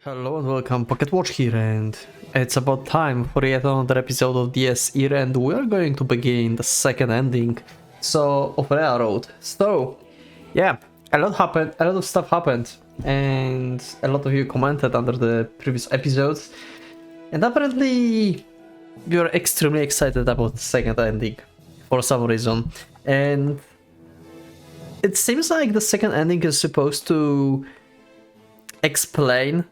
Hello and welcome, Pocket Watch here, and it's about time for yet another episode of DS irae, and we are going to begin the second ending of Railroad. So, yeah, a lot of stuff happened, and a lot of you commented under the previous episodes, and apparently you're extremely excited about the second ending for some reason, and it seems like the second ending is supposed to explain,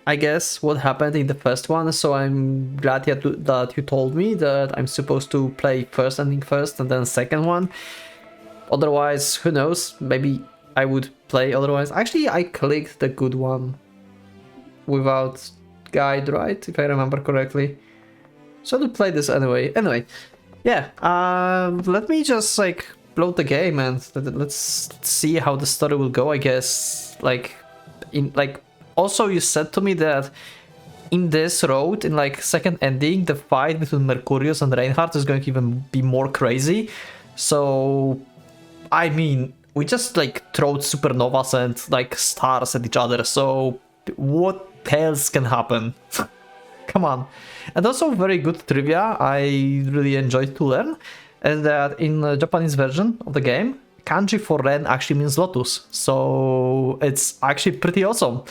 I guess, what happened in the first one, so I'm glad that you told me that I'm supposed to play first ending first and then second one. Otherwise, who knows, maybe I would play otherwise. Actually, I clicked the good one without guide, right? If I remember correctly. So to play this anyway. Anyway, yeah, let me just like load the game and let's see how the story will go, I guess. Also, you said to me that in this road, in like second ending, the fight between Mercurius and Reinhardt is going to even be more crazy. So, I mean, we just like throw supernovas and like stars at each other. So, what else can happen? Come on. And also very good trivia I really enjoyed to learn is that in the Japanese version of the game, kanji for Ren actually means lotus. So, it's actually pretty awesome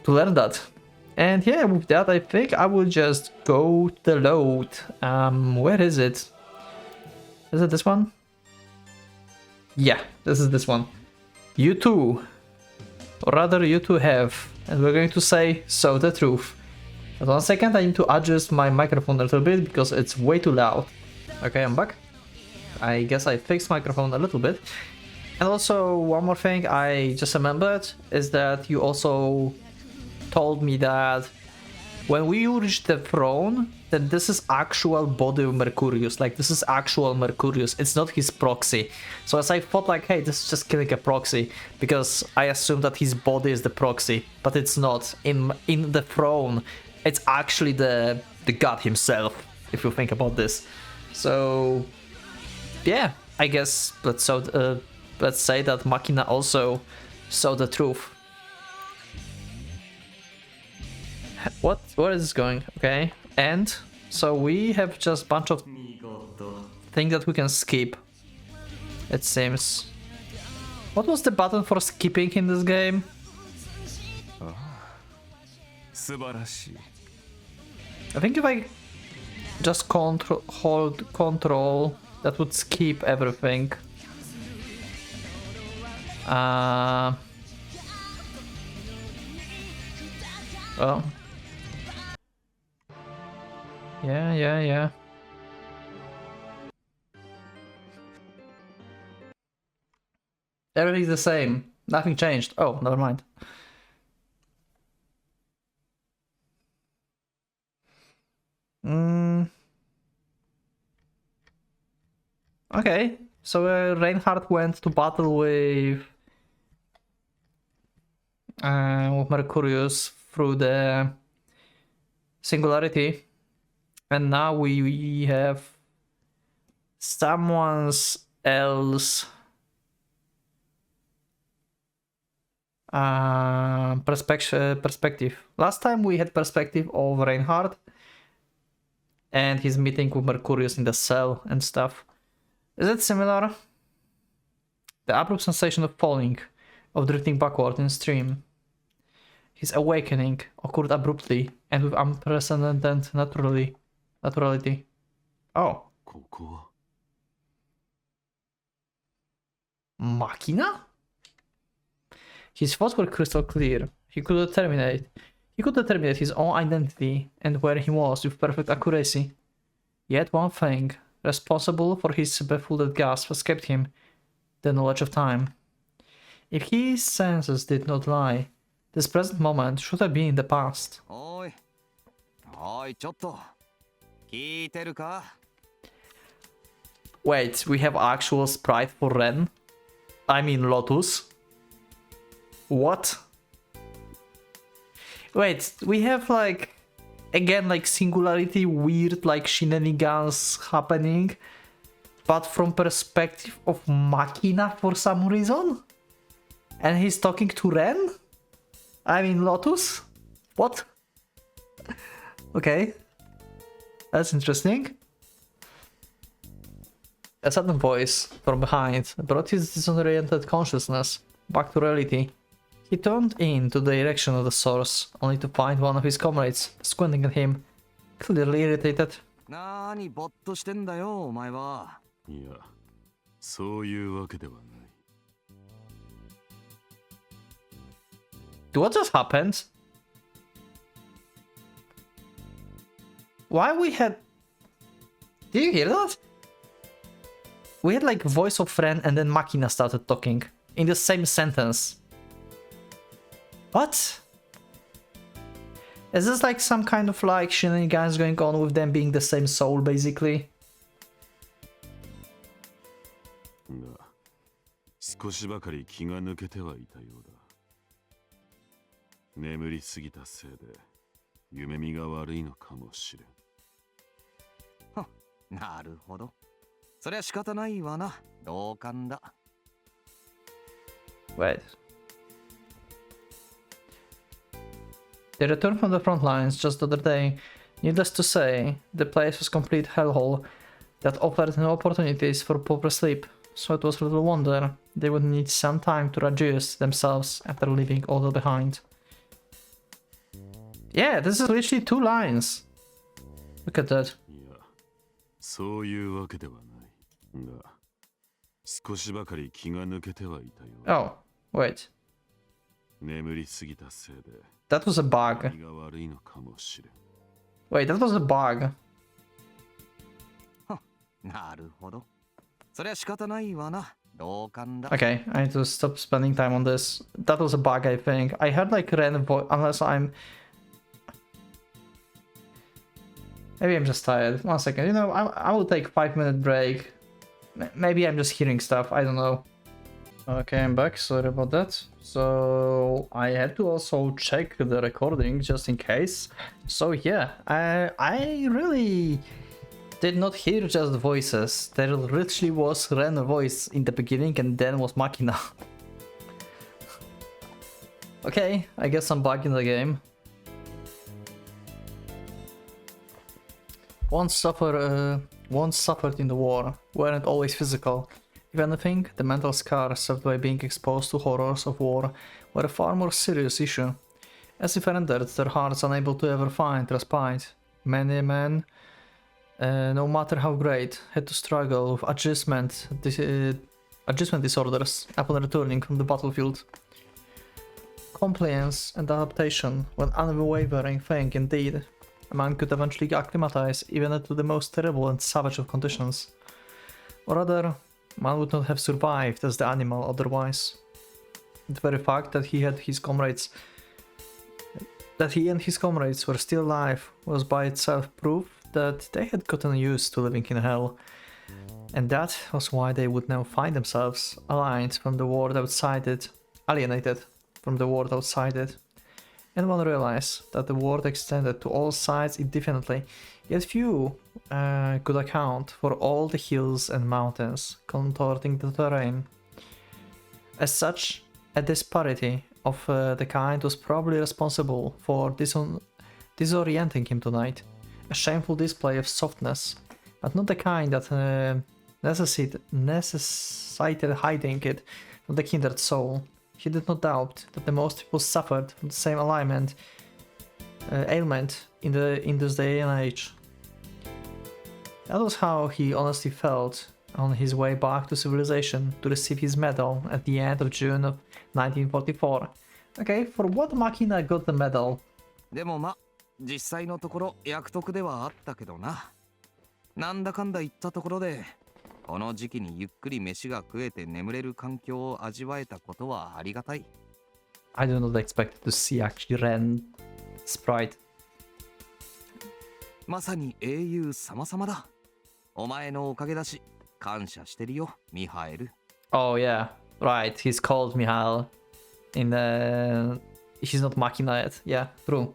to learn that. And yeah, with that, I think I will just go to the load. Where is it? Is it this one? Yeah, this is this one. You too. Or rather, you two have. And we're going to say, so the truth. But 1 second, I need to adjust my microphone a little bit because it's way too loud. Okay, I'm back. I guess I fixed microphone a little bit. And also, one more thing I just remembered is that you also told me that when we reach the throne, then this is actual body of Mercurius, like this is actual Mercurius, it's not his proxy. So as I thought like, hey, this is just killing a proxy, because I assumed that his body is the proxy, but it's not. In the throne, it's actually the god himself, if you think about this. So yeah, I guess let's say that Machina also saw the truth. Where is this going? Okay, and so we have just a bunch of things that we can skip, it seems. What was the button for skipping in this game? I think if I just hold control, that would skip everything. Well, yeah. Everything's the same. Nothing changed. Oh, never mind. Okay, so Reinhardt went to battle with Mercurius through the singularity, and now we have someone's else perspective. Last time we had perspective of Reinhardt and his meeting with Mercurius in the cell and stuff. Is it similar? The abrupt sensation of falling, of drifting backward in stream. His awakening occurred abruptly and with unprecedented naturality. Oh. Machina? His thoughts were crystal clear. He could determine his own identity and where he was with perfect accuracy. Yet one thing, responsible for his befooled gasp, escaped him: the knowledge of time. If his senses did not lie, this present moment should have been in the past. Wait, we have actual sprite for Ren? I mean Lotus. What? Wait, we have like, again, like singularity, weird like shenanigans happening, but from perspective of Machina for some reason? And he's talking to Ren? I mean Lotus? What? Okay. That's interesting. A sudden voice from behind brought his disoriented consciousness back to reality. He turned in to the direction of the source, only to find one of his comrades squinting at him, clearly irritated. なーにぼっとしてんだよお前は。いや、そういうわけではない。What just happened? Why we had... Did you hear that? We had like voice of friend and then Machina started talking in the same sentence. What? Is this like some kind of like shenanigans going on with them being the same soul basically? が、少しばかり気が抜けてはいたようだ。眠りすぎたせいで夢見が悪いのかもしれん。は、なるほど。そりゃ仕方ないわな。同感だ。Wait. They returned from the front lines just the other day. Needless to say, the place was a complete hellhole that offered no opportunities for proper sleep, so it was little wonder they would need some time to adjust themselves after leaving all behind. Yeah, this is literally 2 lines. Look at that. いや、そういうわけではない。が、少しばかり気が抜けてはいたようだ。Oh, wait. 眠りすぎたせいで That was a bug. 気が悪いのかもしれん。Wait, that was a bug. は、なるほど。そりゃ仕方ないわな。同感だ。Okay, I need to stop spending time on this. That was a bug, I think. I heard like random voice, unless I'm... Maybe I'm just tired. 1 second, you know, I will take 5-minute break. Maybe I'm just hearing stuff, I don't know. Okay, I'm back, sorry about that. So, I had to also check the recording just in case. So yeah, I really did not hear just voices. There literally was random voice in the beginning and then was Machina. Okay, I guess I'm back in the game. Once suffered in the war weren't always physical. If anything, the mental scars served by being exposed to horrors of war were a far more serious issue. As if rendered their hearts unable to ever find respite, many men, no matter how great, had to struggle with adjustment disorders upon returning from the battlefield. Compliance and adaptation were an unwavering thing indeed. A man could eventually acclimatize even to the most terrible and savage of conditions. Or rather, man would not have survived as the animal otherwise. The very fact that he and his comrades were still alive was by itself proof that they had gotten used to living in hell. And that was why they would now find themselves alienated from the world outside it. And one realized that the world extended to all sides indefinitely, yet few could account for all the hills and mountains contorting the terrain. As such, a disparity of the kind was probably responsible for disorienting him tonight. A shameful display of softness, but not the kind that necessitated hiding it from the kindred soul. He did not doubt that the most people suffered from the same ailment in this day and age. That was how he honestly felt on his way back to civilization to receive his medal at the end of June of 1944. Okay, for what Machina got the medal? でもま、実際のところ役得ではあったけどな。なんだかんだ言ったところで、この時期にゆっくり飯が食えて眠れる環境を味わえたことはありがたい。I do not expect to see actually Ren sprite. まさに英雄様々だ。お前のおかげだし、感謝してるよ、ミハエル。Oh yeah, right. He's called Mihail. He's not Machina yet. Yeah, true.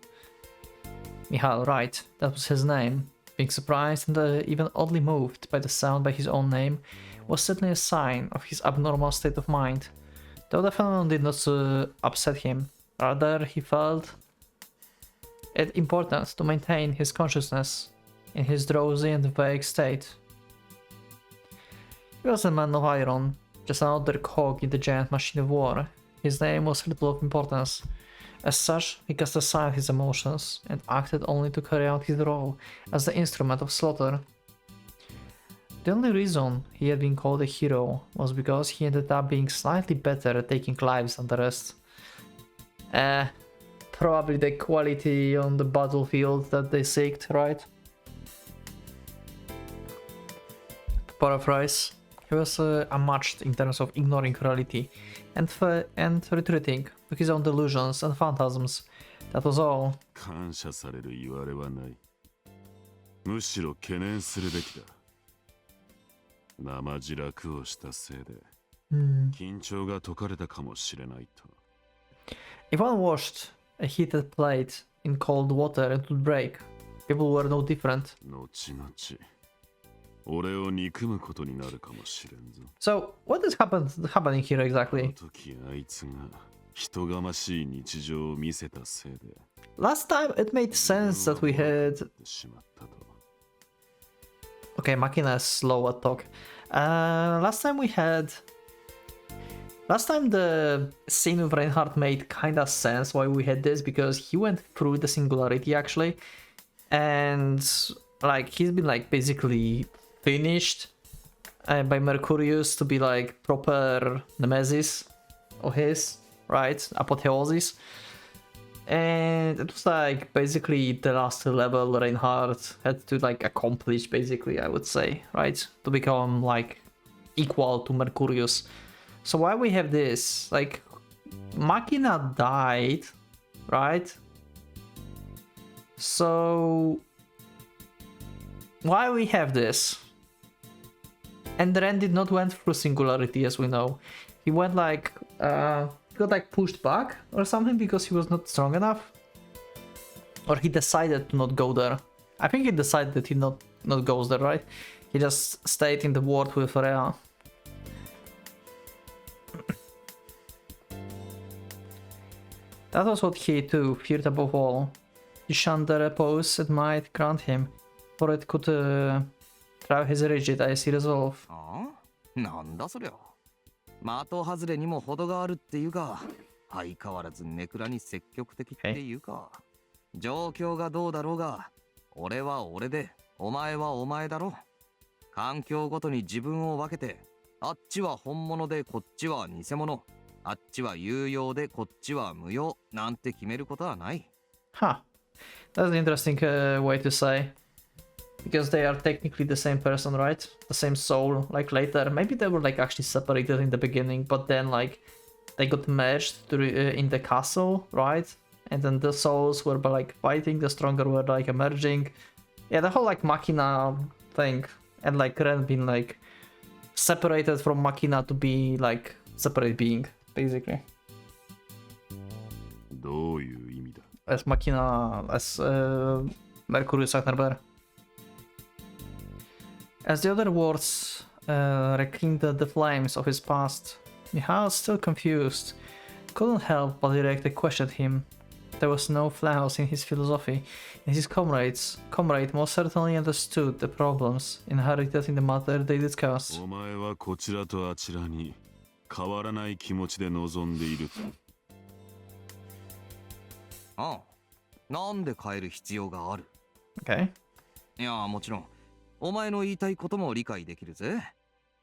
Mihail, right. That was his name. Being surprised and even oddly moved by the sound by his own name was certainly a sign of his abnormal state of mind. Though the phenomenon did not upset him. Rather, he felt it important to maintain his consciousness in his drowsy and vague state. He was a man of iron, just another cog in the giant machine of war. His name was little of importance. As such, he cast aside his emotions and acted only to carry out his role as the instrument of slaughter. The only reason he had been called a hero was because he ended up being slightly better at taking lives than the rest. Probably the quality on the battlefield that they seeked, right? To paraphrase, he was unmatched in terms of ignoring reality and retreating to his own delusions and phantasms. That was all. 感謝される言われはない。むしろ懸念するべきだ。生地楽をしたせいで、緊張が解かれたかもしれないと。If one washed a heated plate in cold water, it would break. People were no different. 後々、俺を憎むことになるかもしれんぞ。So, what is happening here exactly? 時あいつが人がましい日常を見せたせいで。Last time it made sense that we had... Okay, Machina is slow at talk. Last time the scene with Reinhardt made kinda sense why we had this, because he went through the singularity actually, and like he's been like basically finished by Mercurius to be like proper nemesis of his, right? Apotheosis. And it was like basically the last level Reinhardt had to like accomplish, basically, I would say, right? To become like equal to Mercurius. So why we have this? Like, Machina died, right? So why we have this? And Ren did not went through singularity, as we know. He went like got like pushed back or something because he was not strong enough, or he decided to not go there. I think he decided that he not goes there, right? He just stayed in the world with Rhea. That was what he too feared above all. He shunned the repose it might grant him, for it could try his rigid icy resolve. なんだそりゃ。的外れにも程があるっていうか、相変わらずネクラに積極的っていうか、状況がどうだろうが、俺は俺で、お前はお前だろ。環境ごとに自分を分けて、あっちは本物でこっちは偽物、あっちは有用でこっちは無用なんて決めることはない。Huh. That's an interesting way to say. Because they are technically the same person, right? The same soul, like later. Maybe they were like actually separated in the beginning, but then like they got merged in the castle, right? And then the souls were like fighting, the stronger were like emerging. Yeah, the whole like Machina thing. And like Ren being like separated from Machina to be like separate being, basically. どういう意味だ? As Machina, as Mercurius Agnerber. As the other words rekindled the flames of his past, Michal, still confused, couldn't help but directly question him. There was no flaws in his philosophy, and his comrade most certainly understood the problems inherited in the matter they discussed. お前はこちらとあちらに変わらない気持ちで臨んでいる。ああ、なんで変える必要がある？ Okay. いや、もちろん。お前の言いたいことも理解できるぜ。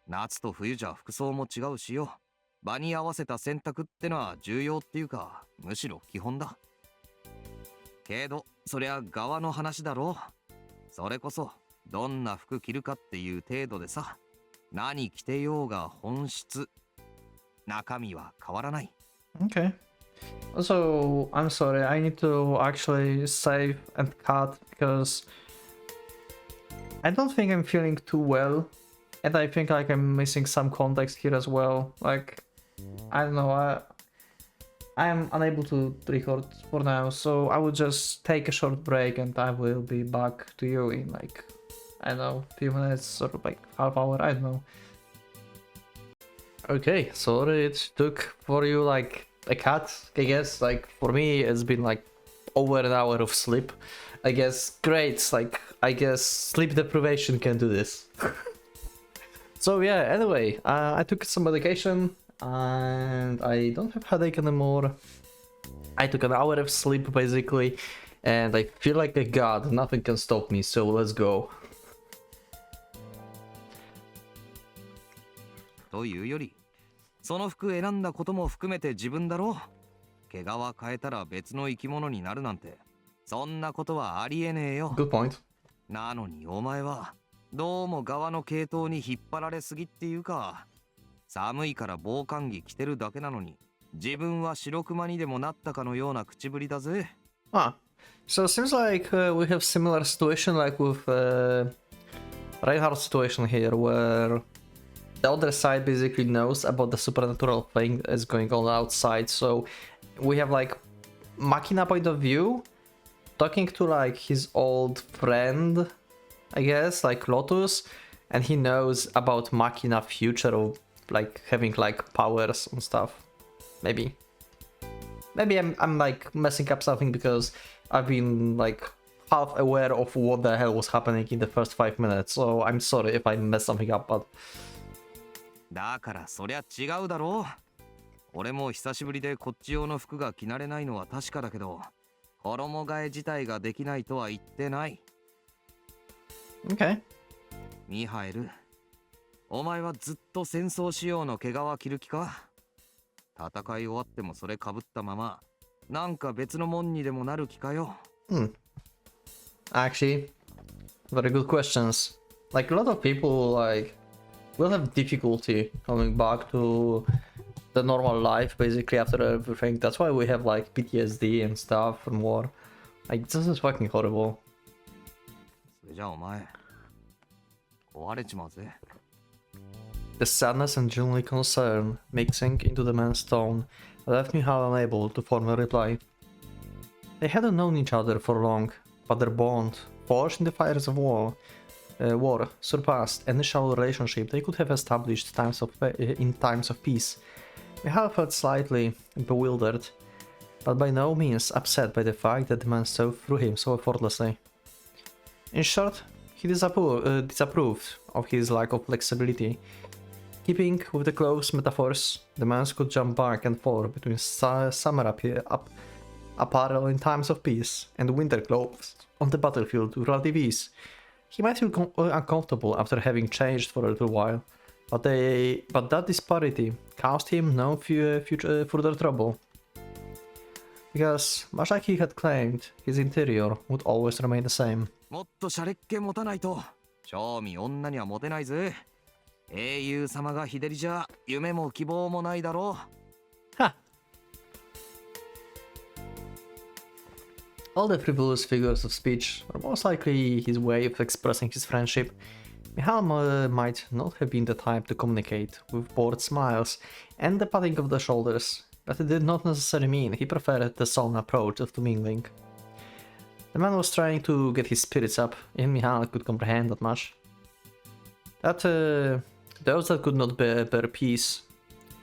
夏と冬じゃ服装も違うしよ。場に合わせた選択ってのは重要っていうか、むしろ基本だ。けど、そりゃ側の話だろう。それこそ、どんな服着るかっていう程度でさ。何着てようが本質。中身は変わらない。Okay. Also, I'm sorry, I need to actually save and cut because I don't think I'm feeling too well, and I think like I'm missing some context here as well. Like, I don't know, I'm unable to record for now, so I will just take a short break and I will be back to you in like, I don't know, few minutes or like half hour, I don't know. Okay, sorry it took for you like a cut, I guess. Like for me it's been like over an hour of sleep. I guess great, like I guess sleep deprivation can do this. So yeah, anyway, I took some medication and I don't have headache anymore. I took an hour of sleep basically, and I feel like a god. Nothing can stop me, so let's go. というより、その服選んだことも含めて自分だろう。毛皮変えたら別の生き物になるなんて、そんなことはありえねえよ。Good point. なのにお前はどうも側の系統に引っ張られすぎっていうか、寒いから防寒着着てるだけなのに自分は白熊にでもなったかのような口ぶりだぜ。Ah, so it seems like we have similar situation like with Reinhardt's situation here, where the other side basically knows about the supernatural thing that's going on outside. So we have like Machina point of view, talking to like his old friend, I guess, like Lotus, and he knows about Machina future of like having like powers and stuff. Maybe I'm like messing up something because I've been like half aware of what the hell was happening in the first 5 minutes, so I'm sorry if I messed something up, but だからそりゃ違うだろう。俺も久しぶりでこっち用の服が着慣れないのは確かだけど、衣替え自体ができないとは言ってない。okay. ミハエル、お前はずっと戦争仕様の毛皮着る気か？戦い終わってもそれ被ったまま、なんか別のもんにでもなる気かよ。Actually, very good questions. Like a lot of people like will have difficulty coming back to the normal life basically after everything. That's why we have like PTSD and stuff from war. Like this is fucking horrible. それじゃあお前、壊れちまうぜ。The sadness and genuine concern mixing into the man's tone left Mihal unable to form a reply. They hadn't known each other for long, but their bond, forged in the fires of war, surpassed any shallow relationship they could have established in times of peace. Mihal felt slightly bewildered, but by no means upset by the fact that the man saw through him so effortlessly. In short, he disapproved of his lack of flexibility. Keeping with the close metaphors, the man could jump back and forth between summer apparel in times of peace and winter clothes on the battlefield with relative ease. He might feel uncomfortable after having changed for a little while, but that disparity caused him no further trouble. Because, much like he had claimed, his interior would always remain the same. もっとシャレっ気持たないと、正味女にはモテないぜ。英雄様が日照りじゃ夢も希望もないだろう。Ha! All the frivolous figures of speech were most likely his way of expressing his friendship. Mihal might not have been the type to communicate with bored smiles and the patting of the shoulders, but it did not necessarily mean he preferred the solemn approach to mingling. The man was trying to get his spirits up, and Mihal could comprehend that much. That those that could not bear peace,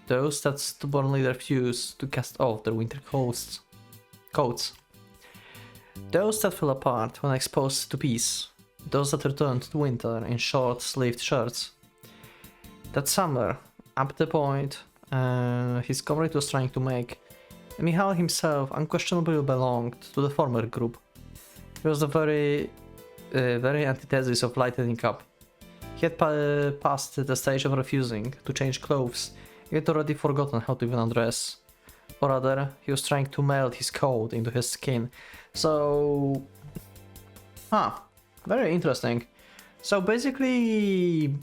those that stubbornly refused to cast off their winter coats, those that fell apart when exposed to peace, those that returned to winter in short-sleeved shirts. That summer, up to the point his comrade was trying to make, Mihal himself unquestionably belonged to the former group. He was the very antithesis of lightening up. He had passed the stage of refusing to change clothes, he had already forgotten how to even undress. Or rather, he was trying to melt his coat into his skin. So... very interesting. So basically...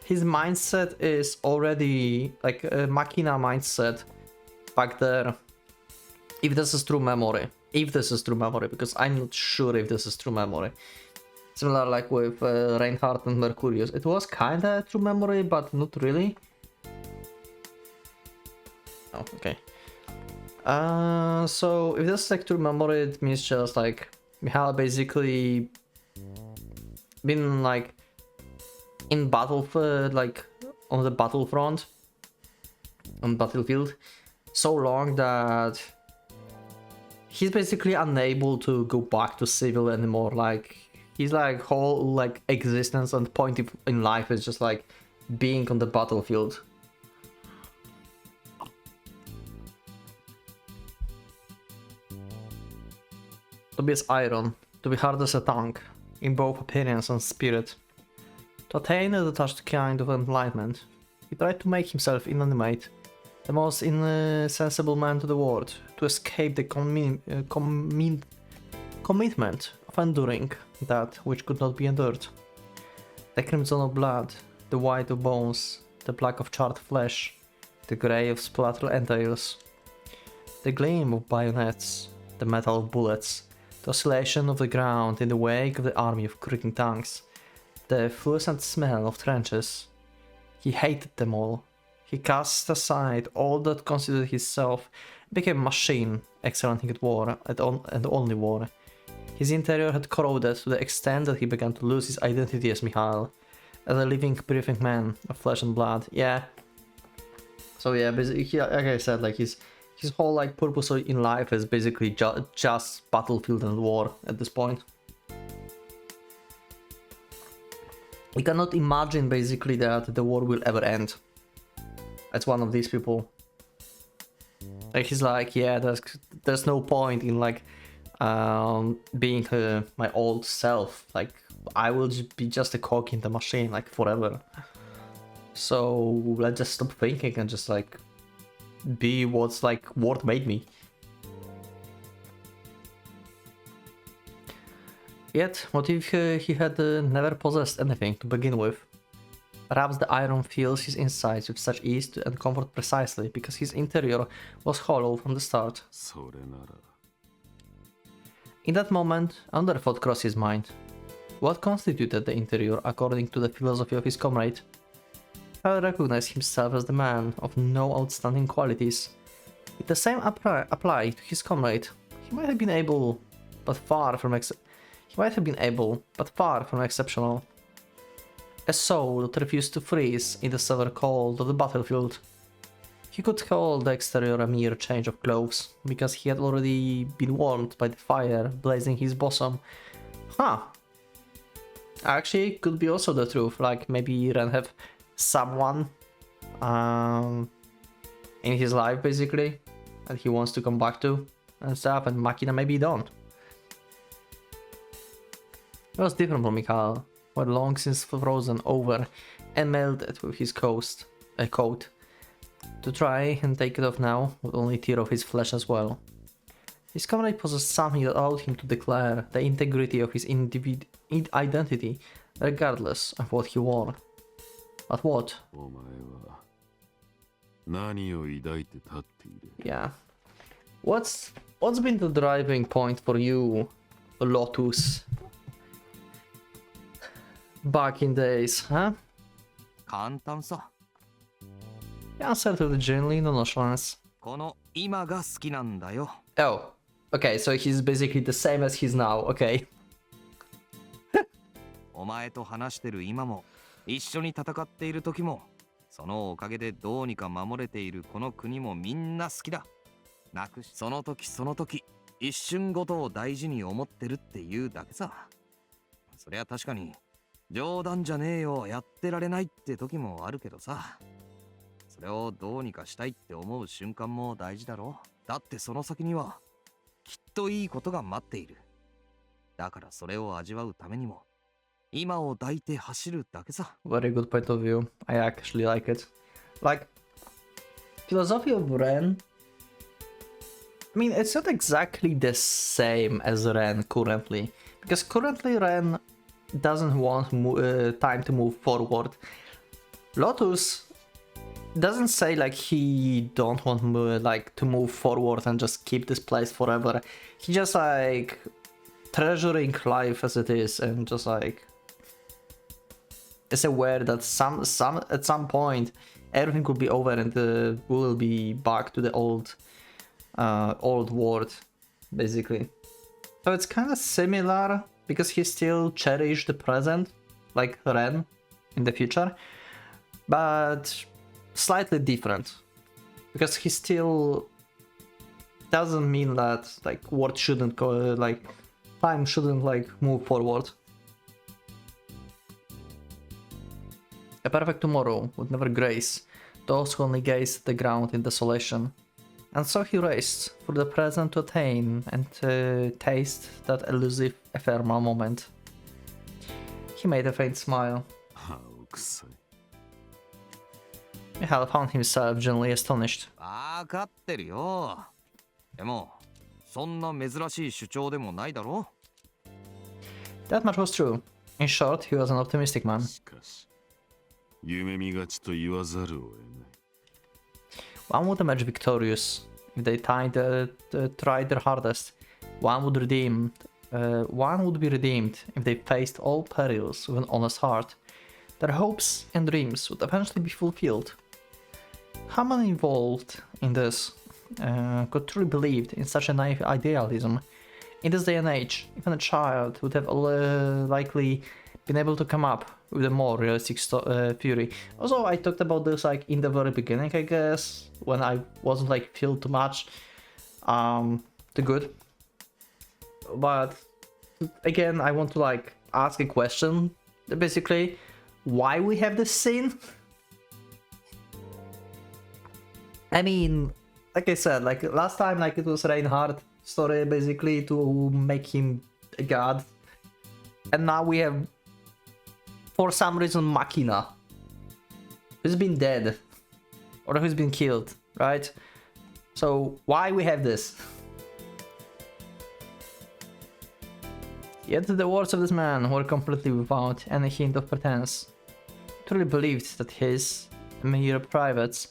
his mindset is already like a Machina mindset back there. If this is true memory. Because I'm not sure if this is true memory. Similar like with Reinhardt and Mercurius. It was kinda true memory, but not really. Oh, okay. So if this is like true memory, it means just like Mihal basically been like in battle, like on the battlefront, on battlefield, so long that he's basically unable to go back to civil anymore. Like he's like whole like existence and point in life is just like being on the battlefield. To be as iron, to be hard as a tongue, in both appearance and spirit. To attain a detached kind of enlightenment, he tried to make himself inanimate, the most insensible man to the world, to escape the commitment of enduring that which could not be endured. The crimson of blood, the white of bones, the black of charred flesh, the grey of splattered entrails, the gleam of bayonets, the metal of bullets, the oscillation of the ground in the wake of the army of creaking tanks, the fluorescent smell of trenches. He hated them all. He cast aside all that considered himself, became a machine, excelling at war and only war. His interior had corroded to the extent that he began to lose his identity as Mikhail, as a living, breathing man of flesh and blood. Yeah. So yeah, basically, like I said, like his whole like purpose in life is basically just battlefield and war at this point. He cannot imagine basically that the war will ever end. That's one of these people. Like he's like, yeah, there's no point in like being my old self. Like I will be just a cog in the machine like forever. So let's just stop thinking and just like be what's like what made me. Yet, what if he had never possessed anything to begin with? Perhaps the iron fills his insides with such ease and comfort precisely because his interior was hollow from the start. In that moment, another thought crossed his mind. What constituted the interior according to the philosophy of his comrade? He recognized himself as the man of no outstanding qualities. If the same applied to his comrade, he might have been able, but far from exceptional. A soul that refused to freeze in the severe cold of the battlefield. He could call the exterior a mere change of clothes, because he had already been warmed by the fire blazing his bosom. Huh. Actually, could be also the truth, like maybe Ren have someone in his life basically, that he wants to come back to and stuff, and Makina maybe don't. It was different from Mikhail, who had long since frozen over and melted with his coat. To try and take it off now would only tear off his flesh as well. His comrade possessed something that allowed him to declare the integrity of his identity, regardless of what he wore. But what? Yeah. What's been the driving point for you, Lotus? Back in days, huh? 簡単さ。 He answered with genuine nonchalance. この今が好きなんだよ。 Oh, okay, so he's basically the same as he's now, okay. お前と話してる今も、一緒に戦っている時も、そのおかげでどうにか守れているこの国もみんな好きだ。なくし、その時その時、一瞬ごとを大事に思ってるっていうだけさ。そりゃ確かに、冗談じゃねえよ、やってられないって時もあるけどさ。それをどうにかしたいって思う瞬間も大事だろ。だってその先には、きっといいことが待っている。だからそれを味わうためにも、今を抱いて走るだけさ。Very good point of view. I actually like it. Like, philosophy of Ren. I mean, it's not exactly the same as Ren currently, because currently Ren doesn't want time to move forward. Lotus doesn't say like he don't want like to move forward and just keep this place forever. He just like treasuring life as it is and just like is aware that at some point everything will be over and we will be back to the old world basically. So it's kind of similar because he still cherished the present like Ren in the future, but slightly different. because he still doesn't mean that like world shouldn't go, like time shouldn't like move forward. A perfect tomorrow would never grace those who only gaze at the ground in desolation. And so he raced through the present to attain and taste that elusive ephemeral moment. He made a faint smile. Michal found himself genuinely astonished. わかってるよ。でも、そんな珍しい主張でもないだろ。That much was true. In short, he was an optimistic man. しかし、夢見がちと言わざるを得ない。One would emerge victorious if they tried their hardest. One would be redeemed if they faced all perils with an honest heart. Their hopes and dreams would eventually be fulfilled. How many involved in this could truly believe in such a naive idealism? In this day and age, even a child would have likely been able to come up with a more realistic theory. Also, I talked about this like in the very beginning, I guess, when I wasn't like feel too much the good. But again, I want to like ask a question, basically, why we have this scene? I mean, like I said, like last time, like it was Reinhardt story basically to make him a god, and now we have, for some reason, Machina, who's been dead or who's been killed, right? So why we have this? Yet the words of this man were completely without any hint of pretense. He truly believed that his mere private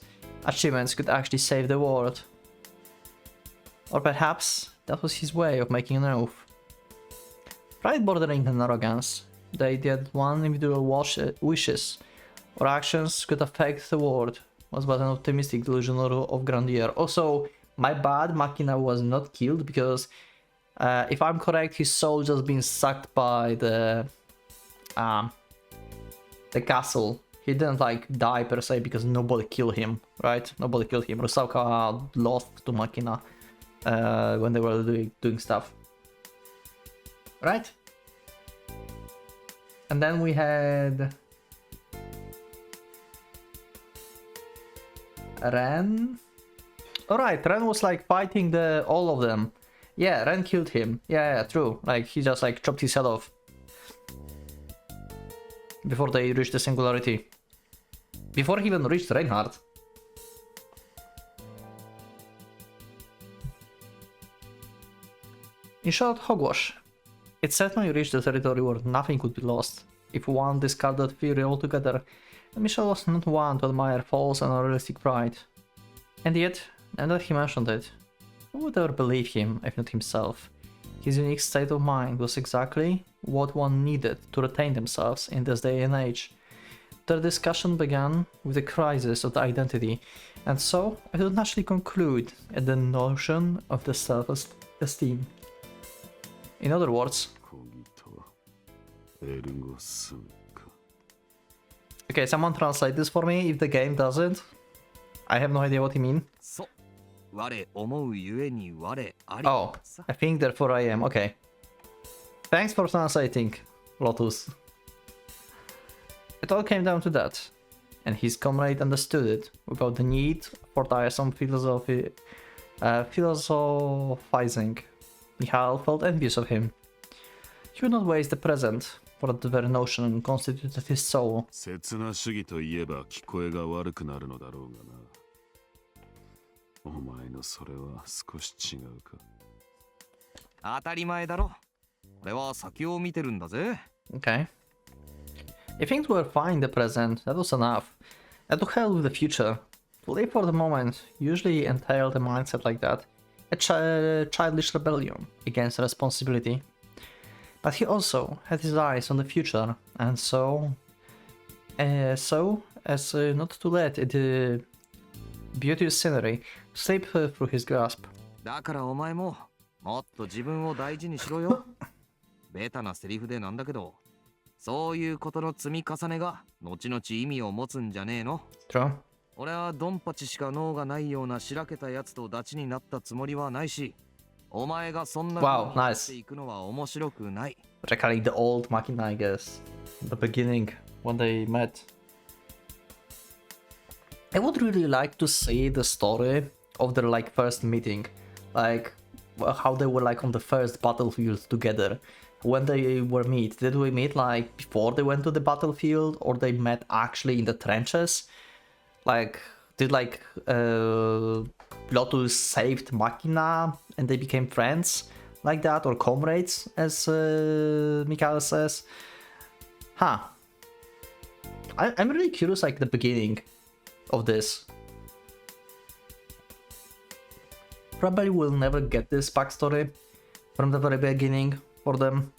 achievements could actually save the world. Or perhaps that was his way of making an oath. Pride bordering on arrogance, the idea that one individual wishes or actions could affect the world was but an optimistic delusion of grandeur. Also, my bad, Machina was not killed because if I'm correct, his soul just been sucked by the castle. He didn't like die per se because nobody killed him, right? Nobody killed him. Rusauka lost to Machina when they were doing stuff, right? And then we had Ren. Alright, Ren was like fighting all of them. Yeah, Ren killed him. Yeah, true. Like he just like chopped his head off before they reached the singularity. Before he even reached Reinhardt. In short, hogwash. It certainly reached the territory where nothing could be lost if one discarded fury altogether, and Michel was not one to admire false and unrealistic pride. And yet, now that he mentioned it, who would ever believe him if not himself? His unique state of mind was exactly what one needed to retain themselves in this day and age. Their discussion began with the crisis of the identity, and so I would naturally conclude at the notion of the self-esteem. In other words, okay, someone translate this for me if the game doesn't. I have no idea what you mean. Oh, I think therefore I am. Okay. Thanks for translating, Lotus. It all came down to that, and his comrade understood it without the need for tiresome philosophizing. Michal felt envious of him. He would not waste the present, for the very notion constituted his soul. 刹那主義といえば聞こえが悪くなるのだろうがな。お前のそれは少し違うか。当たり前だろ。俺は先を見てるんだぜ。Okay. If things were fine in the present, that was enough. And to hell with the future. To live for the moment usually entailed a mindset like that. A childish rebellion against responsibility. But he also had his eyes on the future, and so as not to let the beauteous scenery slip through his grasp. だからお前ももっと自分を大事にしろよ。ベタなセリフでなんだけど、そういうことの積み重ねが後々意味を持つんじゃねえの。True. 俺はドンパチしか脳がないようなしらけたやつとダチになったつもりはないし、お前がそんな風になっていくのは面白くない。Which I call it the old Machina, I guess. The beginning, when they met. I would really like to see the story of their like first meeting. Like, how they were like on the first battlefield together. When they were meet, did we meet like before they went to the battlefield, or they met actually in the trenches? Like, did like Lotus saved Machina and they became friends like that, or comrades, as Mikael says? Huh. I'm really curious, like the beginning of this. Probably will never get this backstory from the very beginning for them,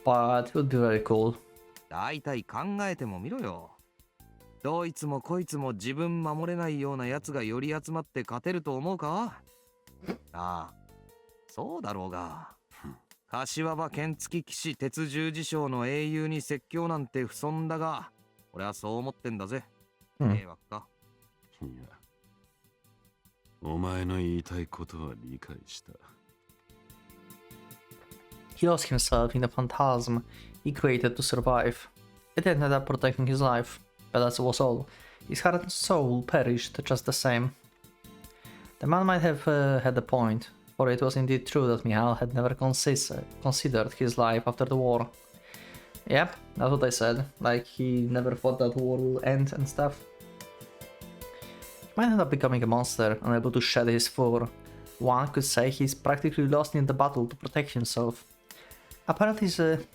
but it would be very cool. 大体考えてもみろよ。どいつもこいつも自分守れないようなやつが寄り集まって勝てると思うか？ああ、そうだろうが。柏場剣付騎士鉄十字将の英雄に説教なんて不遜だが、俺はそう思ってんだぜ。迷惑か？いや、お前の言いたいことは理解した。He lost himself in the phantasm he created to survive. It ended up protecting his life, but that was all. His heart and soul perished just the same. The man might have had a point, for it was indeed true that Michal had never considered his life after the war. Yep, that's what I said. Like, he never thought that war will end and stuff. He might end up becoming a monster, unable to shed his fur. One could say he's practically lost in the battle to protect himself. Apparently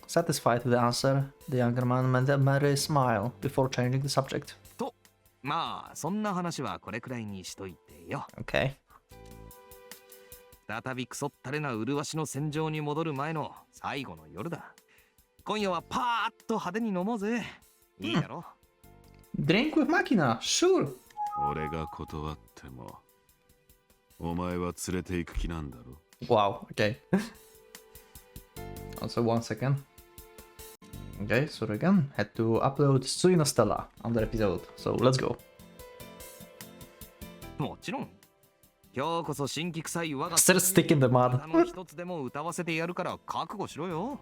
satisfied with the answer, the younger man made a merry smile before changing the subject. と、まあそんな話はこれくらいにしといてよ。Okay. 再びクソったれな麗しの戦場に戻る前の最後の夜だ。今夜はパーッと派手に飲もうぜ。いいだろ？ Drink with Machina, sure. 俺が断っても、お前は連れて行く気なんだろ。Wow, okay. Also, 1 second. Okay, so again, had to upload Suino Stella on the episode, so let's go. もちろん。今日こそ新規臭い我が Still stick in the mud. 一つでも歌わせてやるから覚悟しろよ。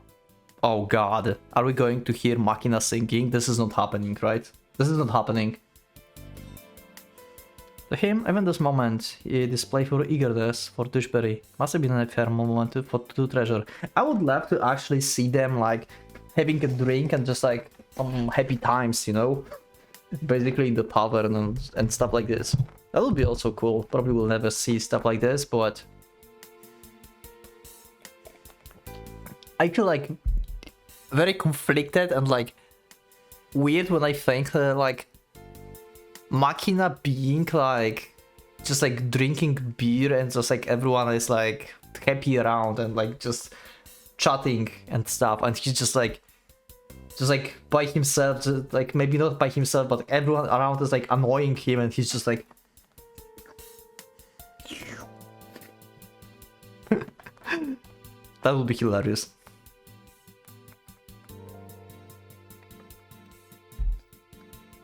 Oh god, are we going to hear Machina singing? This is not happening, right? This is not happening. To him, even this moment, he displayed for eagerness for Dushberry. Must have been a fair moment to treasure. I would love to actually see them like having a drink and just like some happy times, you know? Basically in the tavern and stuff like this. That would be also cool. Probably we'll never see stuff like this, but I feel like very conflicted and like weird when I think like Machina being like just like drinking beer and just like everyone is like happy around and like just chatting and stuff, and he's just like by himself, just, like maybe not by himself, but everyone around is like annoying him, and he's just like that would be hilarious.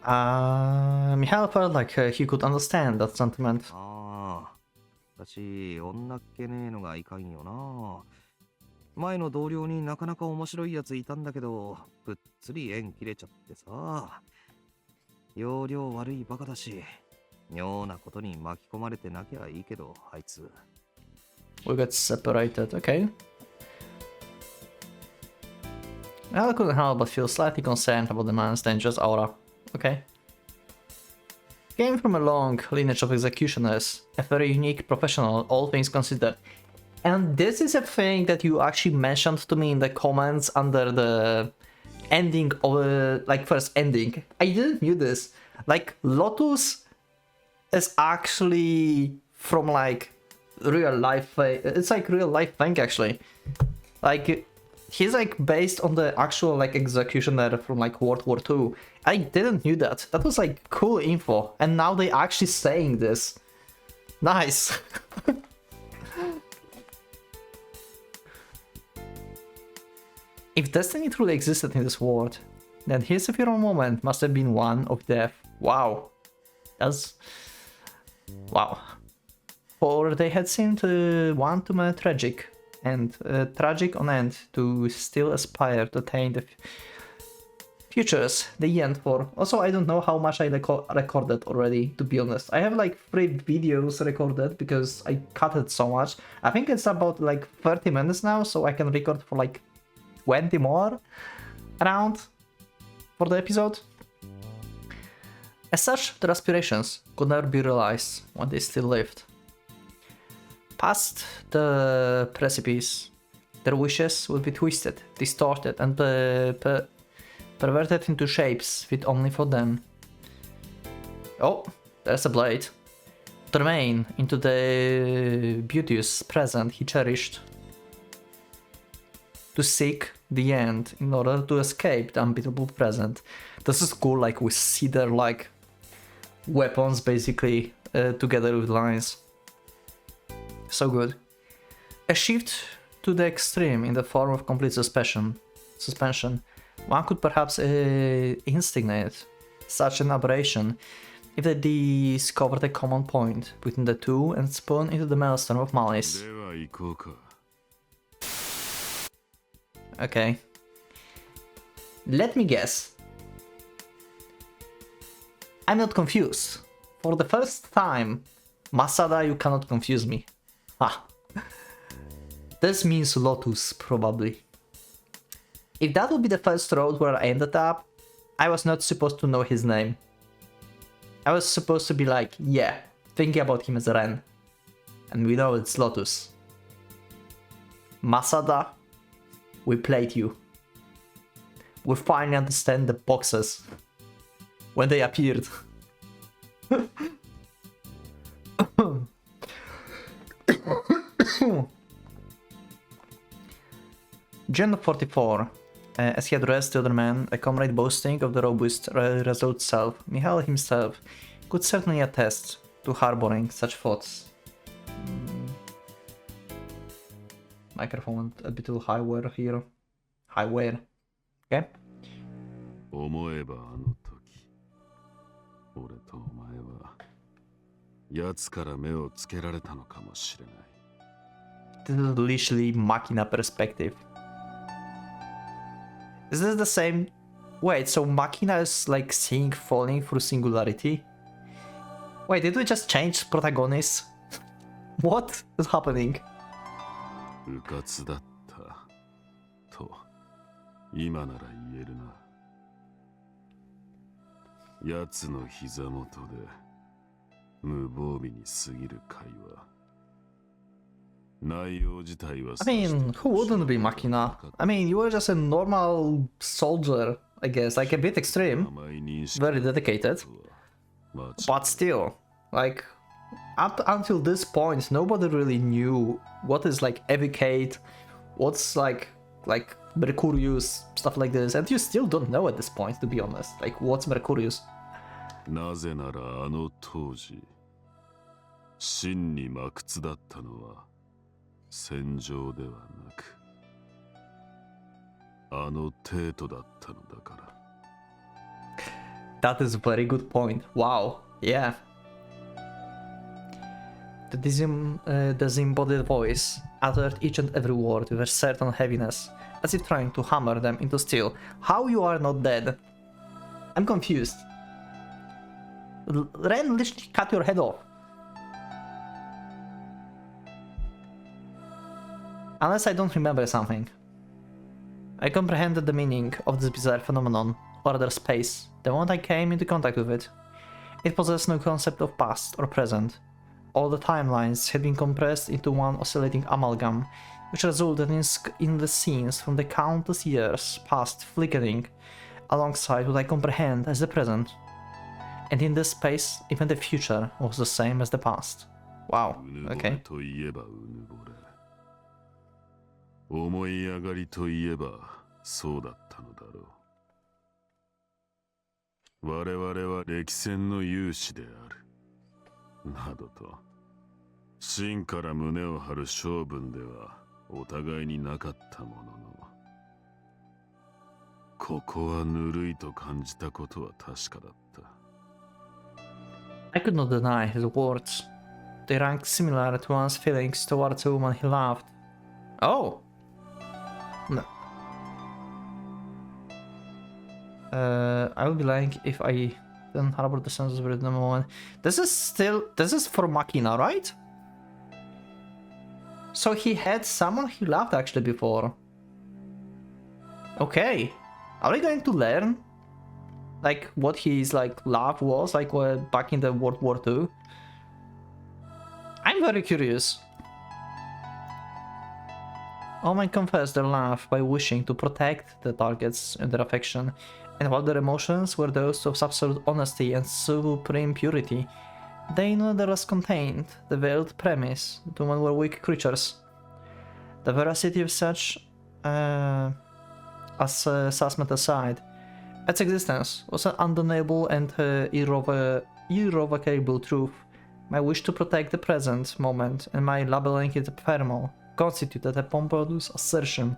Michal felt like he could understand that sentiment. ああ、私、女っ気ねえのがいかんよな。前の同僚になかなか面白いやついたんだけど、ぷっつり縁切れちゃってさ。容量悪いバカだし、妙なことに巻き込まれてなきゃいいけど、あいつ。We got separated, okay. I couldn't help but feel slightly concerned about the man's dangerous aura. Okay. Came from a long lineage of executioners, a very unique professional, all things considered. And this is a thing that you actually mentioned to me in the comments under the ending of like first ending. I didn't knew this. Like Lotus is actually from like real life. It's like real life thing actually. Like he's like based on the actual like executioner from like World War II. I didn't knew that. That was like cool info. And now they actually saying this. Nice. If destiny truly existed in this world, then his ephemeral moment must have been one of death. Wow. That's wow. For they had seemed one too many tragic and tragic on end to still aspire to attain the futures they yearned for. Also, I don't know how much I recorded already, to be honest. I have like 3 videos recorded because I cut it so much. I think it's about like 30 minutes now, so I can record for like 20 more around for the episode. As such, their aspirations could never be realized when they still lived. Past the precipice, their wishes would be twisted, distorted, and perverted into shapes fit only for them. Oh, there's a blade. To remain into the beauteous present he cherished. To seek the end in order to escape the unbeatable present. This is cool, like we see their like weapons basically together with lines. So good. A shift to the extreme in the form of complete suspension. One could perhaps instigate such an aberration if they discovered a common point between the two and spun into the maelstrom of malice. Okay. Let me guess. I'm not confused. For the first time, Masada, you cannot confuse me. Ah. This means Lotus, probably. If that would be the first road where I ended up, I was not supposed to know his name. I was supposed to be like, yeah, thinking about him as Ren. And we know it's Lotus. Masada, we played you. We finally understand the boxes when they appeared. Gen 44. As he addressed the other man, a comrade boasting of the robust, resolute self, Mihail himself could certainly attest to harboring such thoughts. Microphone a bit too highware here. Highware. Okay. 思えばあの時、俺とお前は奴から目をつけられたのかもしれない。This is literally Machina perspective. Is this the same? Wait, so Machina is like seeing falling through singularity? Wait, did we just change protagonists? What is happening? うかつだったと今なら言えるな。奴の膝元で無防備に過ぎる会話。内容自体は I mean, who wouldn't be Machina? I mean, you were just a normal soldier, I guess, like a bit extreme, very dedicated, but still, like, up until this point, nobody really knew what is like Evocate, what's like Mercurius, stuff like this, and you still don't know at this point, to be honest, like, what's Mercurius? なぜならあの当時真に真屈だったのは戦場ではなくあの程度だったのだから。 That is a very good point. Wow, yeah. The disembodied voice uttered each and every word with a certain heaviness, as if trying to hammer them into steel. How you are not dead? I'm confused. Ren literally cut your head off. Unless I don't remember something. I comprehended the meaning of this bizarre phenomenon, or rather space, the moment I came into contact with it. It possessed no concept of past or present. All the timelines had been compressed into one oscillating amalgam, which resulted in the scenes from the countless years past flickering alongside what I comprehend as the present. And in this space, even the future was the same as the past. Wow, okay. 思い上がりといえばそうだったのだろう。我々は歴戦の勇士である。などと、真から胸を張る性分ではお互いになかったものの、ここはぬるいと感じたことは確かだった。I could not deny his words. They rang similar to one's feelings towards a woman he loved. Oh! No. I would be lying if I didn't harbor the sense of spirit in the moment. This is for Machina, right? So he had someone he loved actually before. Okay. Are we going to learn like what his like love was like back in the World War II? I'm very curious. All men confess their love by wishing to protect the targets and their affection, and while their emotions were those of absolute honesty and supreme purity, they nonetheless contained the veiled premise that women were weak creatures. The veracity of such assessment aside, its existence was an undeniable and irrevocable truth. My wish to protect the present moment and my labeling it ephemeral constituted a pompous assertion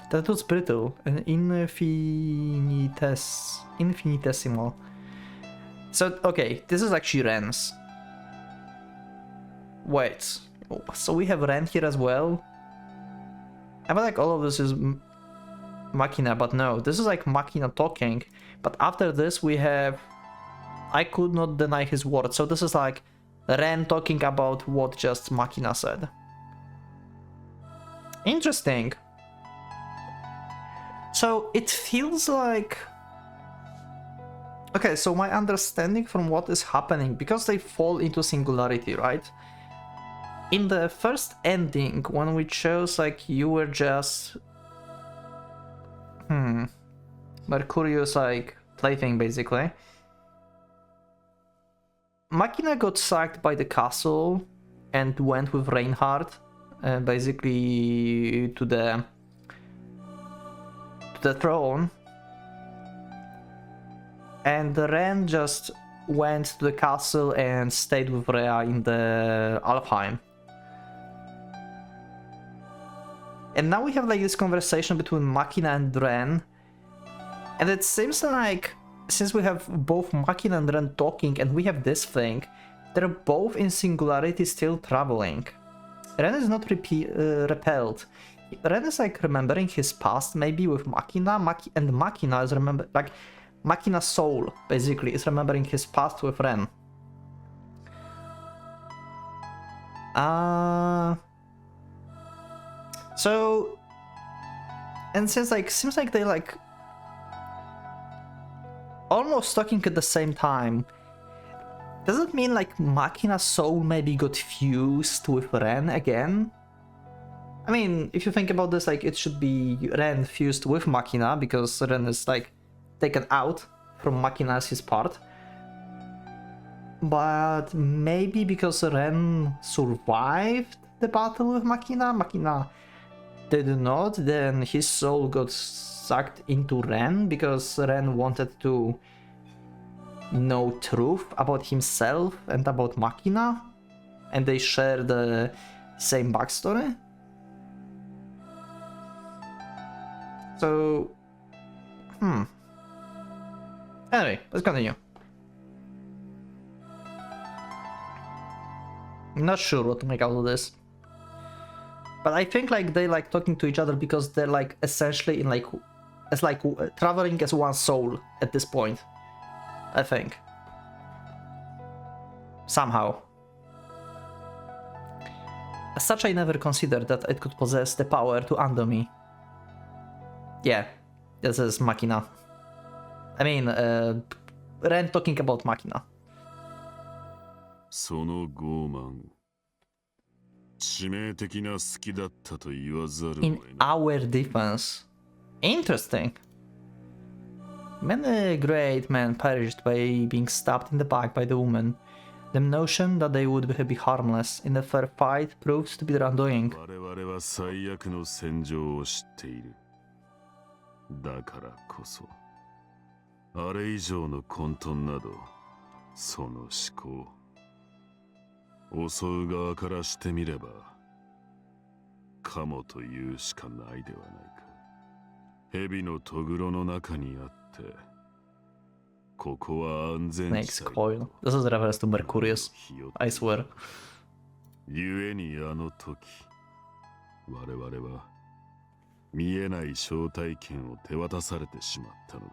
that it was brittle and infinitesimal. So, okay, this is actually Ren's. Wait, so we have Ren here as well? I feel like all of this is Machina, but no, this is like Machina talking. But after this we have I could not deny his word. So this is like Ren talking about what just Machina said. Interesting. So it feels like... Okay, so my understanding from what is happening, because they fall into singularity, right? In the first ending, when we chose like you were just... Mercurius like plaything basically. Machina got sacked by the castle and went with Reinhardt basically to the throne, and Ren just went to the castle and stayed with Rhea in the Alfheim. And now we have like this conversation between Machina and Ren, and it seems like since we have both Machina and Ren talking and we have this thing, they're both in singularity still traveling. Ren is not repelled. Ren is like remembering his past maybe with Machina, and Machina is like Machina's soul basically is remembering his past with Ren. So, and since like seems like they like almost talking at the same time, does it mean like Machina's soul maybe got fused with Ren again? I mean, if you think about this, like it should be Ren fused with Machina because Ren is like taken out from Machina as his part. But maybe because Ren survived the battle with Machina, Machina did not, then his soul got sucked into Ren because Ren wanted to know truth about himself and about Machina, and they share the same backstory. So, anyway, let's continue. I'm not sure what to make out of this, but I think like they like talking to each other because they're like essentially in like as like traveling as one soul at this point. I think. Somehow. As such, I never considered that it could possess the power to undo me. Yeah, this is Machina. I mean, Ren talking about Machina. その傲慢、致命的な好きだったと言わざるを得 In ない。 our defense. Interesting. Many great men perished by being stabbed in the back by the woman. The notion that they would be harmless in a fair fight proves to be their undoing. 我々は最悪の戦場を知っている。だからこそ、あれ以上の混沌など、その思考。襲う側からしてみれば、かもというしかないではないか。蛇のとぐろの中にあって、ここは安全地 Snake's 帯 coil. This is a reference to Mercurius, I swear. ゆえにあの時我々は見えない招待券を手渡されてしまったのだ。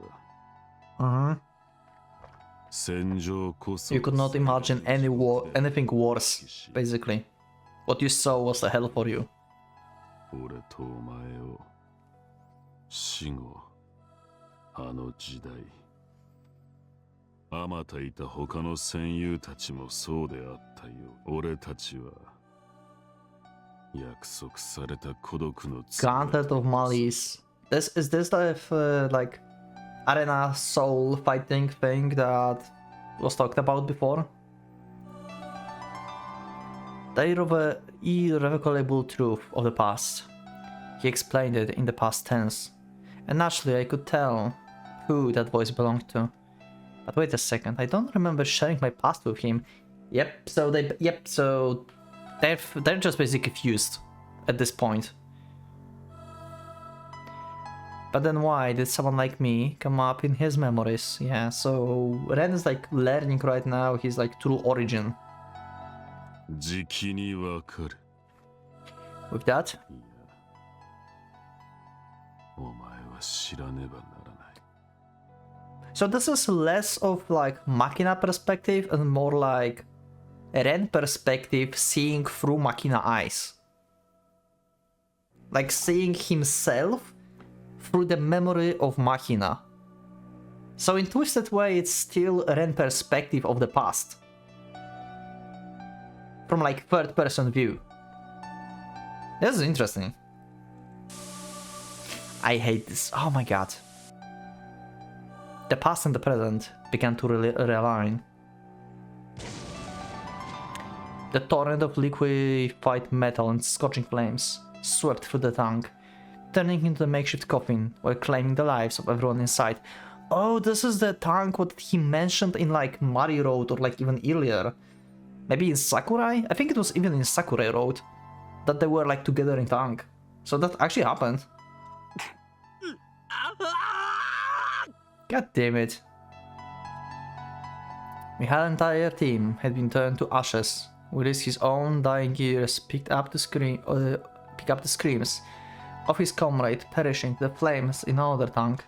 Uh-huh. 戦場こそ You could not imagine anything worse, basically. What you saw was the hell for you. 俺とお前を死後あの時代あまたいた他の戦友たちもそうであったよ。俺たちは約束された孤独の Gauntlet of Malice. Is this the like arena soul fighting thing that was talked about before? The irrevocable truth of the past. He explained it in the past tense, and naturally I could tell who that voice belonged to. But wait a second, I don't remember sharing my past with him. So they're just basically fused at this point. But then why did someone like me come up in his memories? Yeah, so Ren is like learning right now his like true origin. じきにわかる。 With that, いや、お前は知らねばならない。 so this is less of like Machina perspective and more like Ren perspective seeing through Machina eyes. Like seeing himself through the memory of Machina. So in twisted way it's still Ren perspective of the past. From like third person view. This is interesting. I hate this. Oh my god. The past and the present began to realign. The torrent of liquefied metal and scorching flames swept through the tank, turning into a makeshift coffin while claiming the lives of everyone inside. Oh, this is the tank what he mentioned in like Mario Road or like even earlier. Maybe in Sakurai? I think it was even in Sakurai Road that they were like together in tank. So that actually happened. God damn it. Mihail's entire team had been turned to ashes, whilst his own dying ears picked up the screams of his comrade perishing in the flames in another tank.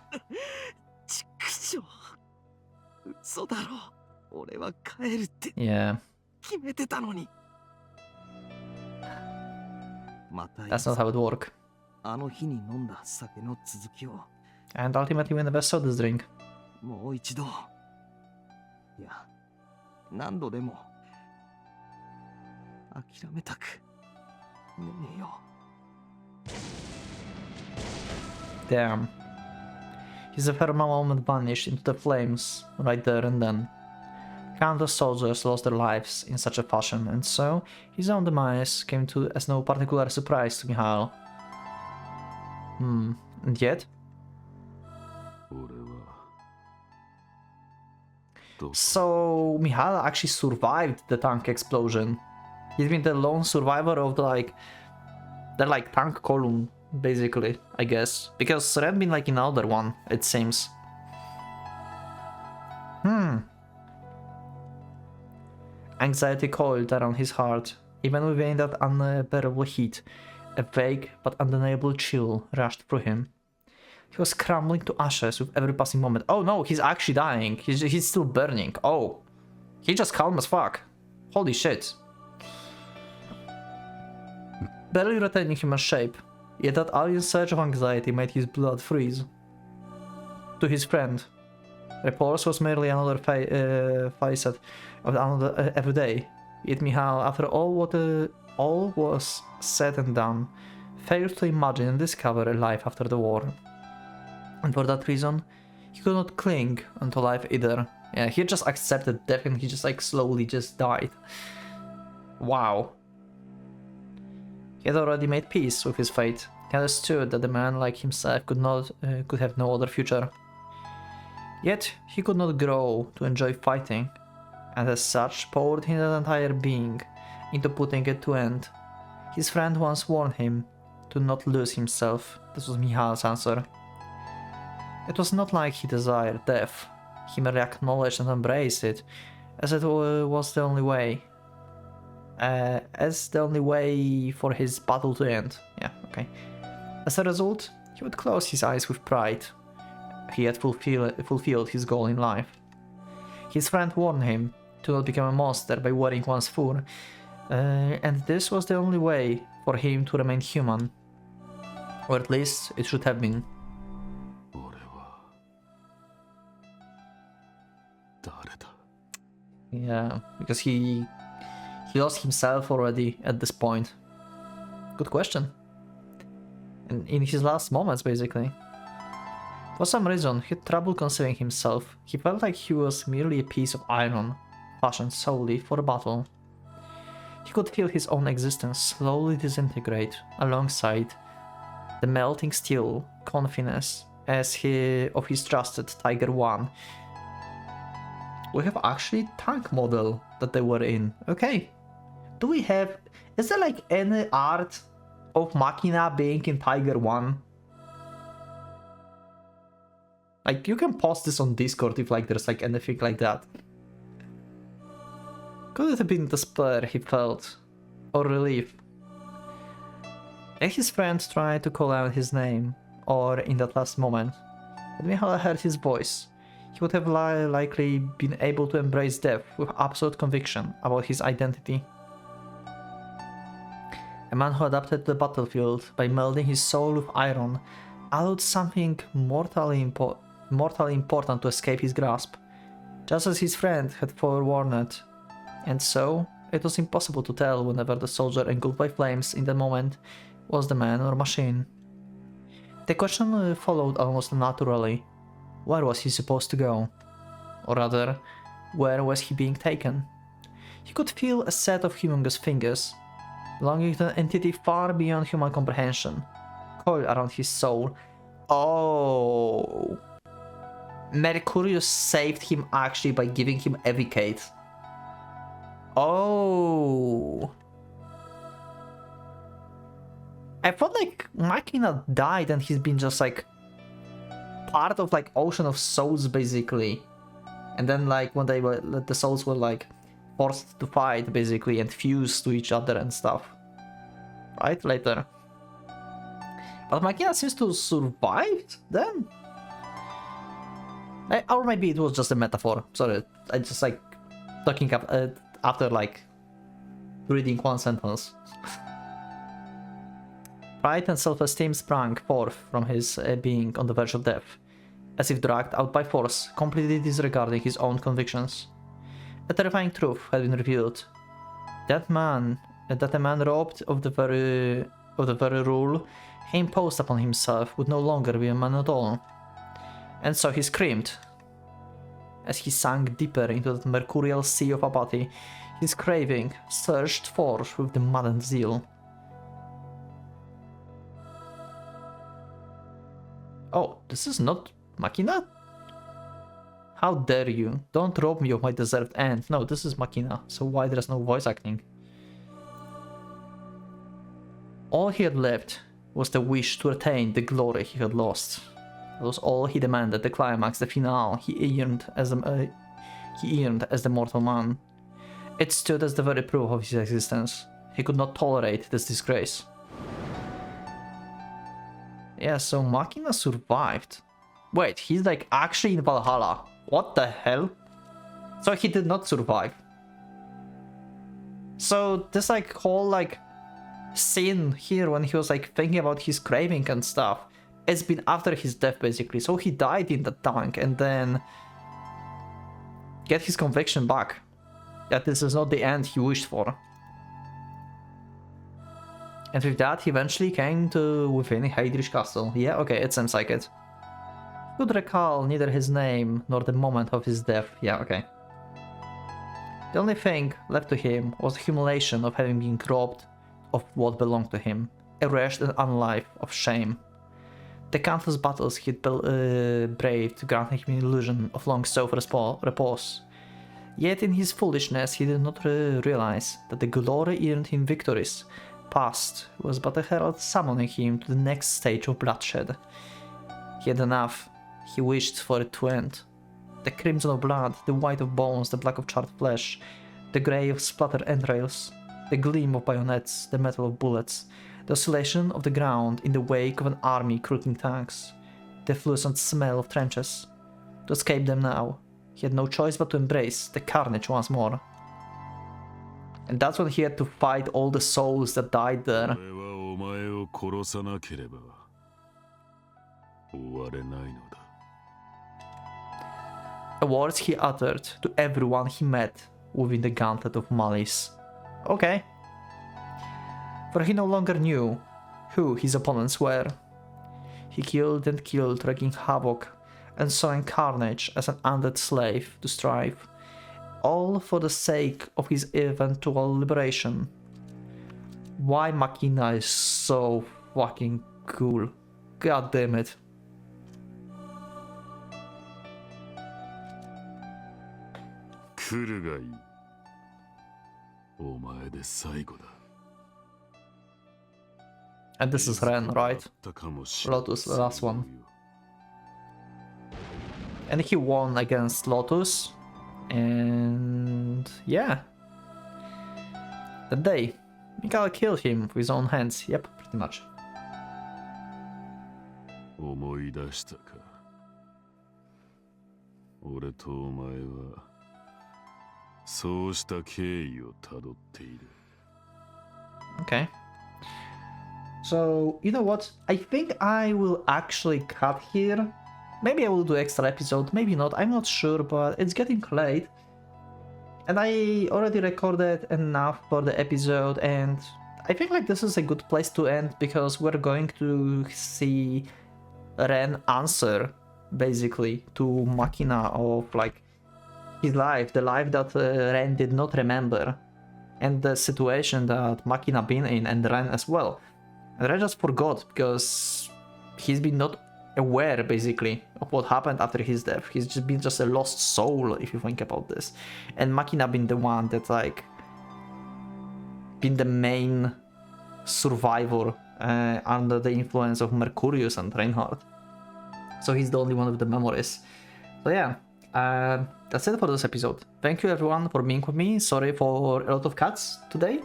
嘘だろ。俺は帰るって Yeah, 決めてたのに。また that's not how it works. あの日に飲んだ酒の続きを And ultimately we never saw this drink. もう一度。いや、何度でも諦めたくねえよ。 Damn. His ephemeral moment vanished into the flames right there and then. Countless soldiers lost their lives in such a fashion, and so his own demise came to as no particular surprise to Mihail. And yet? 俺はどう So Mihail actually survived the tank explosion. He's been the lone survivor of the like tank column, basically, I guess. Because Ren been like in another one, it seems. Anxiety coiled around his heart, even within that unbearable heat. A vague but undeniable chill rushed through him. He was crumbling to ashes with every passing moment. Oh no, he's actually dying. He's still burning. Oh, he just calm as fuck. Holy shit. Barely retaining human shape, yet that alien surge of anxiety made his blood freeze. To his friend, repulse was merely another facet of another every day. Yet Mihail, after all was said and done, failed to imagine and discover a life after the war. And for that reason, he could not cling unto life either. Yeah, he just accepted death and he just like slowly just died. Wow. He had already made peace with his fate. He understood that a man like himself could have no other future. Yet he could not grow to enjoy fighting, and as such poured his entire being into putting it to end. His friend once warned him to not lose himself. This was Mihail's answer. It was not like he desired death, he merely acknowledged and embraced it, as it was the only way. As the only way for his battle to end. Yeah, okay. As a result, he would close his eyes with pride. He had fulfilled his goal in life. His friend warned him to not become a monster by wearing one's fur, and this was the only way for him to remain human. Or at least it should have been. 俺は誰だ? Yeah, because he lost himself already at this point. Good question. In his last moments, basically. For some reason, he had trouble conceiving himself. He felt like he was merely a piece of iron, fashioned solely for a battle. He could feel his own existence slowly disintegrate alongside the melting steel confidence of his trusted Tiger One. We have actually tank model that they were in. Okay. Do we have... Is there like any art of Machina being in Tiger One? Like, you can post this on Discord if like there's like anything like that. Could it have been despair he felt? Or relief? And his friend tried to call out his name, or in that last moment, when Michal heard his voice, he would have likely been able to embrace death with absolute conviction about his identity. A man who adapted to the battlefield by melding his soul with iron allowed something mortally important to escape his grasp, just as his friend had forewarned. And so, it was impossible to tell whenever the soldier engulfed by flames in that moment was the man or machine. The question followed almost naturally. Where was he supposed to go? Or rather, where was he being taken? He could feel a set of humongous fingers, belonging to an entity far beyond human comprehension, coiled around his soul. Oh! Mercurius saved him actually by giving him Evicate. Oh! I thought like Machina died and he's been just like part of like Ocean of Souls basically. And then like when the souls were like forced to fight basically and fuse to each other and stuff. Right? Later. But Machina seems to have survived then? Or maybe it was just a metaphor. Sorry, I just like talking up after like reading one sentence. Pride and self-esteem sprang forth from his being on the verge of death, as if dragged out by force, completely disregarding his own convictions. A terrifying truth had been revealed. That a man robbed of the very rule he imposed upon himself would no longer be a man at all. And so he screamed. As he sank deeper into that mercurial sea of apathy, his craving surged forth with the maddened zeal. Oh, this is not Machina? How dare you? Don't rob me of my deserved end. No, this is Machina, so why there's no voice acting? All he had left was the wish to attain the glory he had lost. That was all he demanded, the climax, the finale he earned as the mortal man. It stood as the very proof of his existence. He could not tolerate this disgrace. Yeah, so Machina survived. Wait, he's like actually in Valhalla. What the hell? So he did not survive. So this like whole like scene here when he was like thinking about his craving and stuff, it's been after his death basically. So he died in the tank and then get his conviction back that this is not the end he wished for. And with that, he eventually came to within Heidrich Castle. Yeah, okay, it seems like it. He could recall neither his name nor the moment of his death. Yeah, okay. The only thing left to him was the humiliation of having been robbed of what belonged to him, a wretched and unlife of shame. The countless battles he had braved granted him an illusion of long self-repose. Yet in his foolishness he did not realize that the glory earned him victories past was but a herald summoning him to the next stage of bloodshed. He had enough. He wished for it to end. The crimson of blood, the white of bones, the black of charred flesh, the grey of splattered entrails, the gleam of bayonets, the metal of bullets, the oscillation of the ground in the wake of an army cruising tanks, the fluorescent smell of trenches. To escape them now, he had no choice but to embrace the carnage once more. And that's when he had to fight all the souls that died there. 俺はお前を殺さなければ終われないのだ。 Words he uttered to everyone he met within the gauntlet of malice. Okay. For he no longer knew who his opponents were. He killed and killed, wreaking havoc and sowing carnage as an undead slave to strive, all for the sake of his eventual liberation. Why Machina is so fucking cool. God damn it. And this is Ren, right? Lotus, the last one. And he won against Lotus. And yeah. That day, Mikhail killed him with his own hands. Yep, pretty much. 思い出したか。俺とお前はそうした経緯をたどっている。 Okay. So, you know what? I think I will actually cut here. Maybe I will do extra episode, maybe not, I'm not sure, but it's getting late. And I already recorded enough for the episode, and I think like this is a good place to end, because we're going to see Ren answer, basically, to Machina of like his life, the life that Ren did not remember, and the situation that Machina been in, and Ren as well. And Ren just forgot, because he's been not aware, basically, of what happened after his death. He's just been just a lost soul, if you think about this. And Machina been the one that, like, been the main survivor under the influence of Mercurius and Reinhardt. So he's the only one with the memories. So yeah, that's it for this episode. Thank you everyone for being with me. Sorry for a lot of cuts today.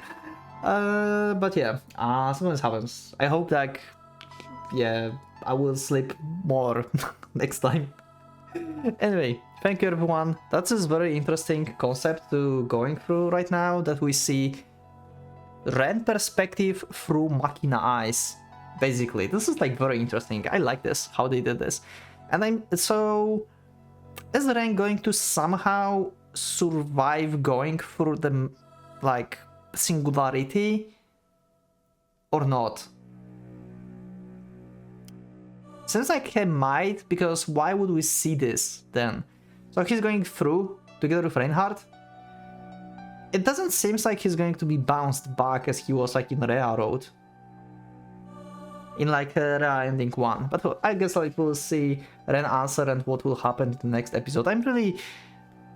But yeah, sometimes happens. I hope like, yeah, I will sleep more next time. Anyway, thank you everyone. That's a very interesting concept to going through right now, that we see Ren perspective through Machina eyes. Basically, this is like very interesting. I like this, how they did this. And so is Ren going to somehow survive going through the like singularity or not? Seems like he might, because why would we see this then? So he's going through together with Reinhardt. It doesn't seem like he's going to be bounced back as he was like in Rea Road. In like Rea Ending 1. But I guess like we'll see Ren answer and what will happen in the next episode. I'm really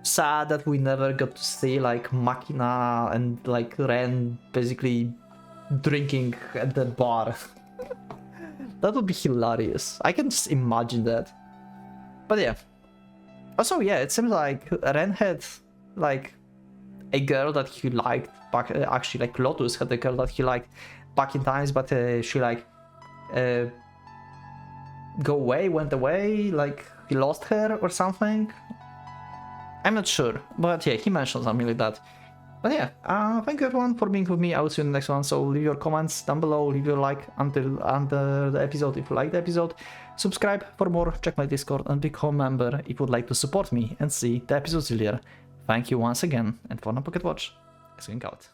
sad that we never got to see like Machina and like Ren basically drinking at the bar. That would be hilarious. I can just imagine that. But yeah. Also, yeah, it seems like Ren had like a girl that he liked back. Actually, like Lotus had a girl that he liked back in times, but she like went away, like he lost her or something. I'm not sure, but yeah, he mentioned something like that. But yeah, thank you everyone for being with me. I will see you in the next one. So leave your comments down below, leave your like under the episode if you like the episode. Subscribe for more, check my Discord, and become a member if you would like to support me and see the episodes earlier. Thank you once again, and for now, Pocket Watch is going out.